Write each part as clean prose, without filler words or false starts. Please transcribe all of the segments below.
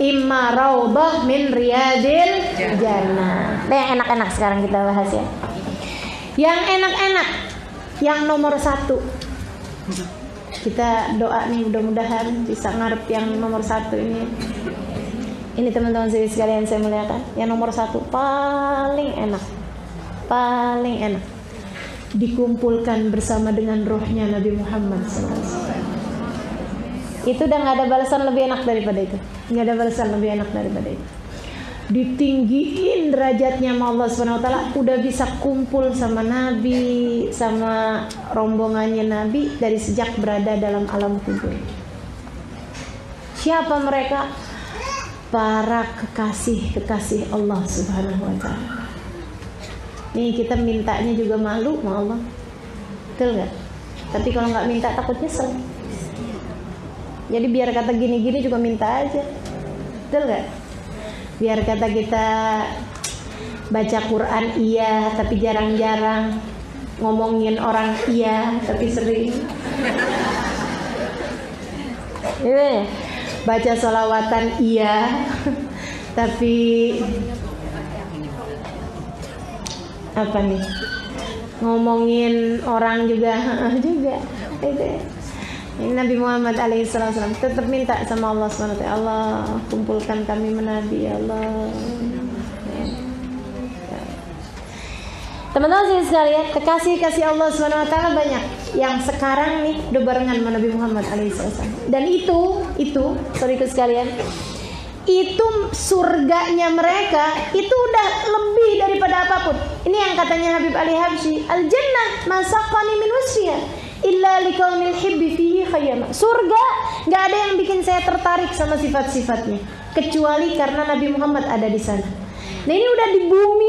imma raudhah min riyadil jannah. Nah, yang enak-enak sekarang kita bahas ya. Yang enak-enak, yang nomor 1. Kita doa nih, mudah-mudahan bisa ngarep yang nomor 1 ini. Ini teman-teman sekalian saya muliakan. Yang nomor 1 paling enak, dikumpulkan bersama dengan rohnya Nabi Muhammad SAW. Itu udah nggak ada balasan lebih enak daripada itu. Nggak ada balasan lebih enak daripada itu. Ditinggiin derajatnya sama Allah SWT. Udah bisa kumpul sama Nabi, sama rombongannya Nabi dari sejak berada dalam alam kubur. Siapa mereka? Para kekasih Allah Subhanahu wa ta'ala. Nih kita mintanya juga malu sama Allah. Betul gak? Tapi kalau gak minta takut nyesel. Jadi biar kata gini-gini juga minta aja. Betul gak? Biar kata kita baca Quran iya, tapi jarang-jarang. Ngomongin orang iya, tapi sering. Iya ya? Baca sholawatan iya, tapi apa nih, ngomongin orang juga. Ini Nabi Muhammad alaihissalam tetap minta sama Allah SWT. Allah kumpulkan kami menabi ya Allah. Teman-teman sekalian, kekasih Allah SWT banyak yang sekarang nih udah barengan sama Nabi Muhammad alaihissalam. Dan itu sekalian, itu surganya mereka itu udah lebih daripada apapun. Ini yang katanya Habib Ali Habsyi, al jannah masaqani min wasfiha illa liqaumil hibbi fihi khayyama. Surga nggak ada yang bikin saya tertarik sama sifat-sifatnya kecuali karena Nabi Muhammad ada di sana. Nah ini udah di bumi,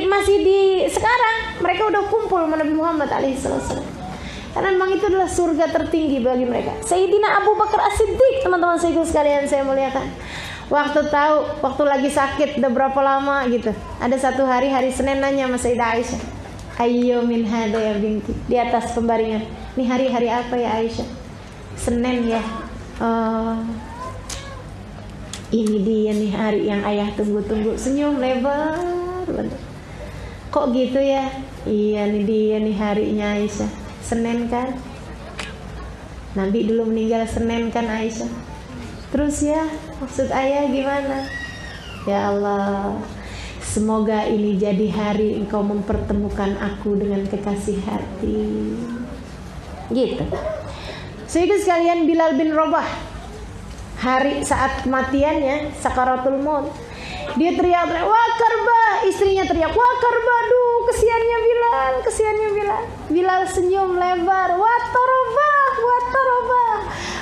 masih di sekarang mereka udah kumpul sama Nabi Muhammad alaihissalam. Karena memang itu adalah surga tertinggi bagi mereka. Sayyidina Abu Bakar As-Siddiq, teman-teman sekalian saya muliakan. Waktu lagi sakit udah berapa lama gitu. Ada satu hari Senin nanya sama Sayyidah Aisyah, "Ayyo min hada ya binti?" Di atas pembaringan. Ini hari apa ya Aisyah? Senin ya. Ini dia nih hari yang ayah tunggu-tunggu. Senyum lebar bener. Kok gitu ya? Iya nih dia nih harinya Aisyah. Senin kan? Nabi dulu meninggal Senin kan Aisyah. Terus ya, maksud ayah gimana? Ya Allah, semoga ini jadi hari engkau mempertemukan aku dengan kekasih hati. Gitu. Saudara sekalian, Bilal bin Rabah, hari saat kematiannya, sakaratul maut, dia teriak-teriak, "Wah Karba!" Istrinya teriak, "Wah Karba, aduh kesiannya Bilal." Bilal senyum lebar, "Wa tarabah,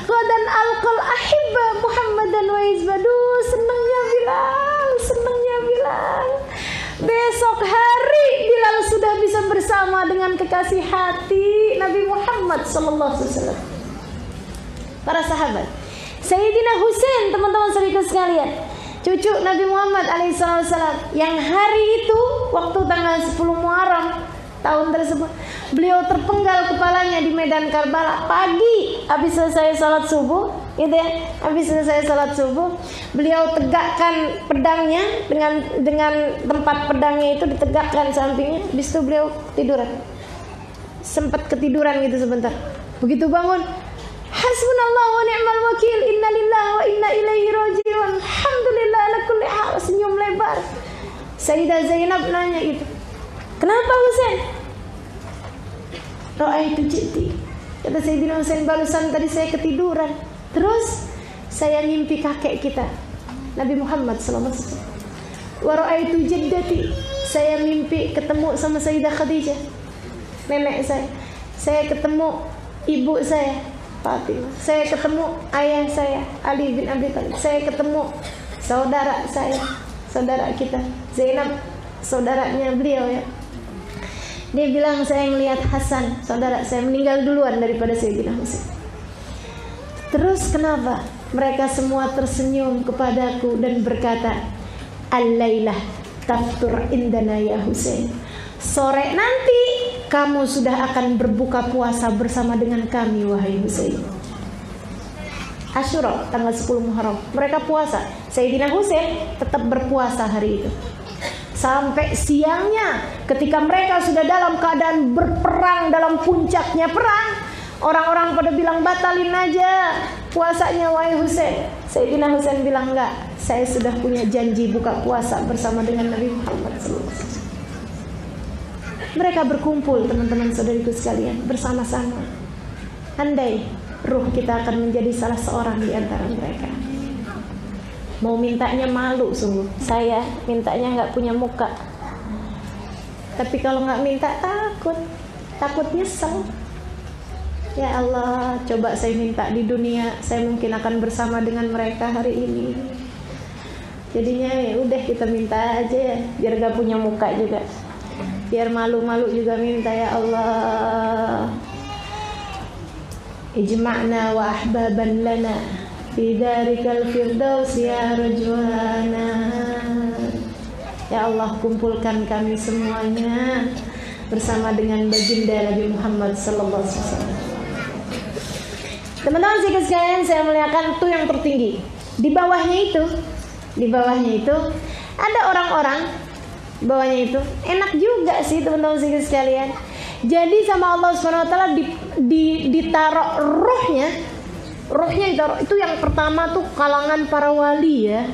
Qadan alqal ahibba Muhammadan wa izbadu." Senangnya Bilal. Besok hari Bilal sudah bisa bersama dengan kekasih hati Nabi Muhammad sallallahu alaihi wasallam. Para sahabat, Sayyidina Husain, teman-teman sekalian, cucu Nabi Muhammad alaihissalam, yang hari itu waktu tanggal 10 Muharram tahun tersebut beliau terpenggal kepalanya di medan Karbala pagi habis selesai salat subuh, gitu ya. Habis selesai salat subuh, beliau tegakkan pedangnya dengan tempat pedangnya itu ditegakkan sampingnya. Habis itu beliau tiduran. Sempat ketiduran gitu sebentar. Begitu bangun, hasbunallah wa ni'mal wakil, inna lillahi wa inna ilaihi raji'un, alhamdulillah ala kulli hal. Senyum lebar. Sayyidah Zainab nanya gitu, "Kenapa Husain?" "Ra'aitu jiddi." Kata Sayyidina Husain, "Barusan tadi saya ketiduran. Terus saya mimpi kakek kita Nabi Muhammad sallallahu alaihi wasallam. Wa ra'aitu jaddati." Saya mimpi ketemu sama Sayyidah Khadijah, nenek saya. Saya ketemu ibu saya Fatimah. Saya ketemu ayah saya Ali bin Abi Thalib. Saya ketemu saudara saya, saudara kita Zainab, saudaranya beliau ya. Dia bilang, "Saya melihat Hasan, saudara saya, meninggal duluan daripada Sayyidina Husain." Terus kenapa? Mereka semua tersenyum kepadaku dan berkata, "Al-lailah taftur indana ya Husain." Sore nanti kamu sudah akan berbuka puasa bersama dengan kami wahai Husain. Asyura tanggal 10 Muharram. Mereka puasa. Sayyidina Husain tetap berpuasa hari itu. Sampai siangnya ketika mereka sudah dalam keadaan berperang, dalam puncaknya perang, orang-orang pada bilang batalin aja puasanya wahai Husain. Sayyidina Husain bilang enggak, saya sudah punya janji buka puasa bersama dengan Nabi Muhammad SAW. Mereka berkumpul, teman-teman saudariku sekalian, bersama-sama. Andai ruh kita akan menjadi salah seorang di antara mereka. Mau mintanya malu sungguh. Saya mintanya nggak punya muka. Tapi kalau nggak minta takut nyesel. Ya Allah, coba saya minta di dunia, saya mungkin akan bersama dengan mereka hari ini. Jadinya ya udah kita minta aja ya, biar gak punya muka juga. Biar malu-malu juga minta, ya Allah. Ijma'na wa ahbaban lana fi darikal firdaus ya rajwana. Ya Allah, kumpulkan kami semuanya bersama dengan baginda Nabi Muhammad sallallahu alaihi wasallam. Teman-teman sekalian, saya muliakan itu yang tertinggi. Di bawahnya itu ada orang-orang. Di bawahnya itu enak juga sih teman-teman sekalian. Jadi sama Allah SWT ditaruh rohnya ditaruh. Itu yang pertama tuh kalangan para wali ya.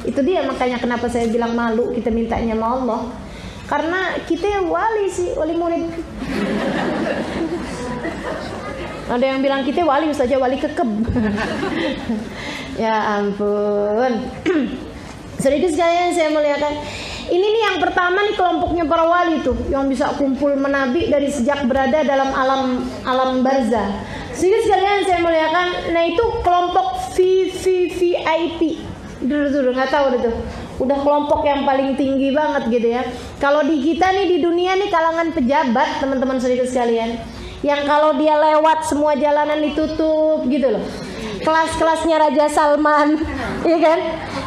Itu dia makanya kenapa saya bilang malu kita mintanya sama Allah. Karena kita wali sih, wali murid. Ada yang bilang kita wali saja, wali kekeb. Ya ampun. Sedikit sekalian saya melihatkan. Ini nih yang pertama nih kelompoknya para wali tuh, yang bisa kumpul menabi dari sejak berada dalam alam barzah. Sedikit sekalian saya melihatkan. Nah itu kelompok VIP. Udah nggak tahu tuh. Udah kelompok yang paling tinggi banget gitu ya. Kalau di kita nih di dunia nih kalangan pejabat, teman-teman sedikit sekalian. Yang kalau dia lewat semua jalanan ditutup gitu loh. Kelas-kelasnya Raja Salman, ya kan?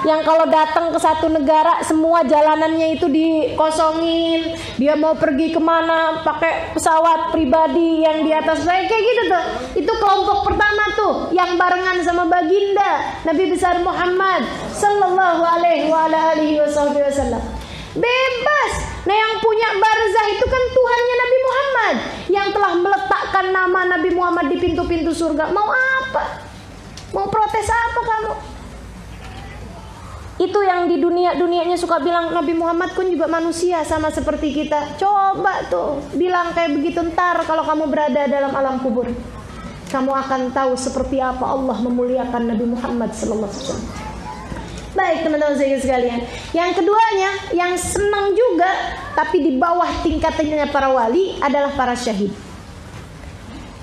Yang kalau datang ke satu negara semua jalanannya itu dikosongin. Dia mau pergi kemana pakai pesawat pribadi yang di atas kayak gitu tuh. Itu kelompok pertama tuh yang barengan sama baginda Nabi besar Muhammad sallallahu alaihi wasallam. Bebas. Nah yang punya barzah itu kan Tuhannya Nabi Muhammad yang telah meletakkan nama Nabi Muhammad di pintu-pintu surga. Mau apa? Mau protes apa kamu? Itu yang di dunianya suka bilang Nabi Muhammad kan juga manusia sama seperti kita. Coba tuh bilang kayak begitu, ntar kalau kamu berada dalam alam kubur kamu akan tahu seperti apa Allah memuliakan Nabi Muhammad sallallahu alaihi wasallam. Baik teman-teman sekalian. Yang keduanya yang senang juga tapi di bawah tingkatannya para wali adalah para syahid.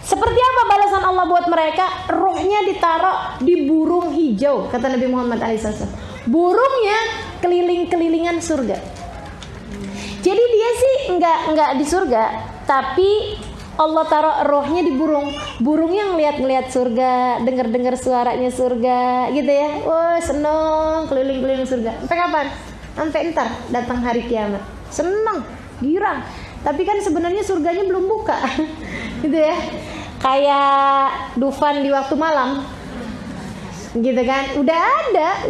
Seperti apa balasan Allah buat mereka? Rohnya ditaruh di burung hijau, kata Nabi Muhammad SAW. Burungnya keliling-kelilingan surga. Jadi dia sih enggak di surga, tapi Allah taruh rohnya di burung. Burungnya ngeliat surga, dengar suaranya surga, gitu ya. Wah seneng keliling-keliling surga. Sampai kapan? Sampai ntar datang hari kiamat. Seneng, girang. Tapi kan sebenarnya surganya belum buka, gitu ya. Kayak Dufan di waktu malam, gitu kan? Udah ada,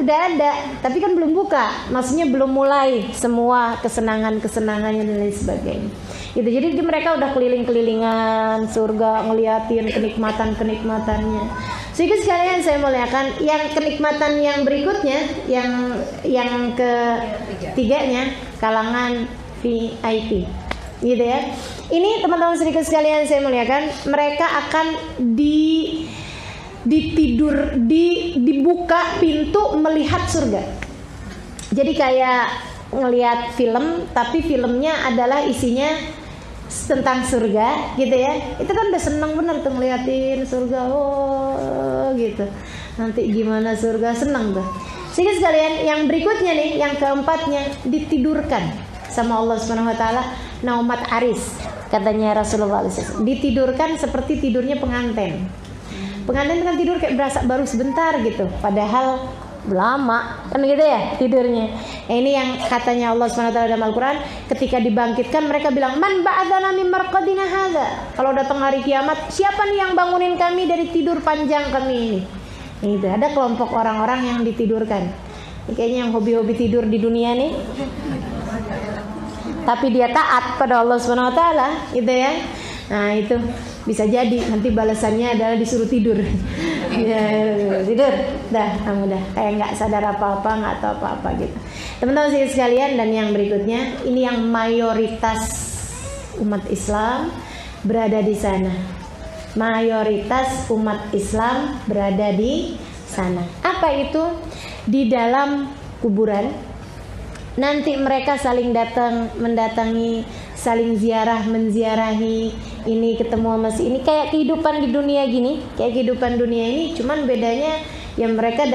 tapi kan belum buka. Maksudnya belum mulai semua kesenangannya dan lain sebagainya. Gitu. Jadi mereka udah keliling-kelilingan surga, ngeliatin kenikmatannya. Sedikit sekalian saya muliakan, yang kenikmatan yang berikutnya, yang ketiganya kalangan VIP. Gitu ya. Ini teman-teman sedikit sekalian saya muliakan, mereka akan dibuka pintu melihat surga. Jadi kayak ngelihat film, tapi filmnya adalah isinya tentang surga, gitu ya. Itu kan udah seneng bener tuh ngeliatin surga, oh gitu. Nanti gimana surga, seneng tuh. Sedikit sekalian, yang berikutnya nih, yang keempatnya ditidurkan sama Allah Subhanahu wa taala, naumat aris, katanya Rasulullah SAW. Ditidurkan seperti tidurnya pengantin. Pengantin kan tidur kayak berasa baru sebentar gitu, padahal lama kan gitu ya tidurnya. Nah, ini yang katanya Allah SWT dalam Al-Quran, ketika dibangkitkan mereka bilang, man ba'adana min marqadina hadza. Kalau datang hari kiamat, siapa nih yang bangunin kami dari tidur panjang kami ini? Itu ada kelompok orang-orang yang ditidurkan. Ini kayaknya yang hobi-hobi tidur di dunia nih. Tapi dia taat pada Allah Subhanahu wa taala, gitu ya. Nah, itu bisa jadi nanti balasannya adalah disuruh tidur. Ya, tidur. Dah, kamu dah kayak nggak sadar apa-apa, nggak tahu apa-apa gitu. Teman-teman sekalian, dan yang berikutnya, ini yang mayoritas umat Islam berada di sana. Mayoritas umat Islam berada di sana. Apa itu? Di dalam kuburan nanti mereka saling mendatangi, saling ziarah, menziarahi, ini ketemu sama si ini, kayak kehidupan di dunia gini, kayak kehidupan dunia ini, cuman bedanya ya mereka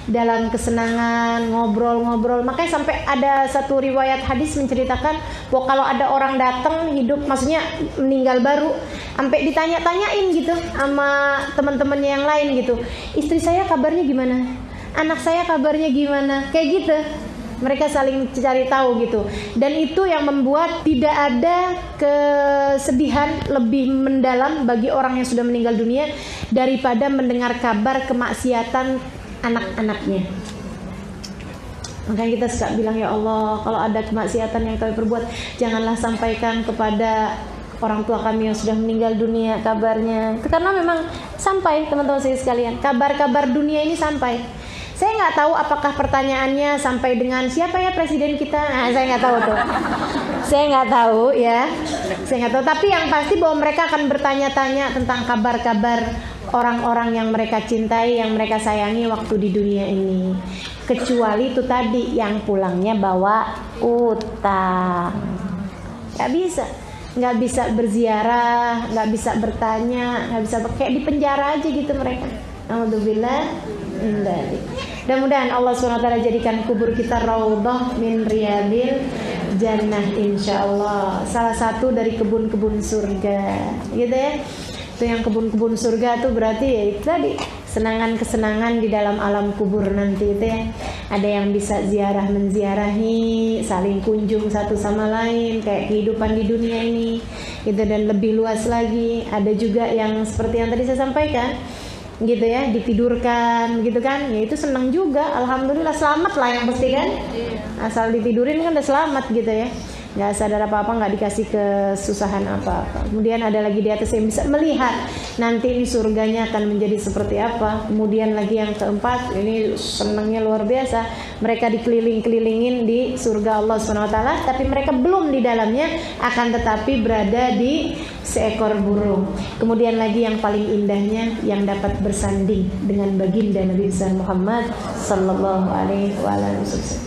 dalam kesenangan, ngobrol-ngobrol. Makanya sampai ada satu riwayat hadis menceritakan bahwa kalau ada orang datang hidup, maksudnya meninggal baru, sampai ditanya-tanyain gitu sama teman-temannya yang lain gitu, istri saya kabarnya gimana, anak saya kabarnya gimana, kayak gitu. Mereka saling cari tahu gitu. Dan itu yang membuat tidak ada kesedihan lebih mendalam bagi orang yang sudah meninggal dunia daripada mendengar kabar kemaksiatan anak-anaknya. Makanya kita suka bilang, ya Allah, kalau ada kemaksiatan yang kami perbuat, janganlah sampaikan kepada orang tua kami yang sudah meninggal dunia kabarnya. Itu karena memang sampai, teman-teman sekalian, kabar-kabar dunia ini sampai. Saya nggak tahu apakah pertanyaannya sampai dengan siapa ya presiden kita. Nah, saya nggak tahu tuh. Saya nggak tahu ya. Saya nggak tahu. Tapi yang pasti bahwa mereka akan bertanya-tanya tentang kabar-kabar orang-orang yang mereka cintai, yang mereka sayangi waktu di dunia ini. Kecuali itu tadi yang pulangnya bawa utang. Nggak bisa berziarah, nggak bisa bertanya, nggak bisa kayak di penjara aja gitu mereka. Alhamdulillah. Mudah-mudahan Allah SWT jadikan kubur kita raudhah min riyadil jannah, insyaallah. Salah satu dari kebun-kebun surga, gitu ya. Itu yang kebun-kebun surga tuh berarti ya itu tadi, kesenangan-kesenangan di dalam alam kubur nanti itu ya. Ada yang bisa ziarah menziarahi, saling kunjung satu sama lain kayak kehidupan di dunia ini gitu, dan lebih luas lagi. Ada juga yang seperti yang tadi saya sampaikan gitu ya, ditidurkan gitu kan, ya itu senang juga, alhamdulillah, selamat lah yang pasti kan, asal ditidurin kan udah selamat gitu ya, nggak sadar apa-apa, nggak dikasih kesusahan apa-apa. Kemudian ada lagi di atas yang bisa melihat nanti ini surganya akan menjadi seperti apa. Kemudian lagi yang keempat, ini senangnya luar biasa, mereka dikeliling-kelilingin di surga Allah SWT, tapi mereka belum di dalamnya, akan tetapi berada di seekor burung. Kemudian lagi yang paling indahnya, yang dapat bersanding dengan baginda Nabi besar Muhammad sallallahu alaihi wasallam.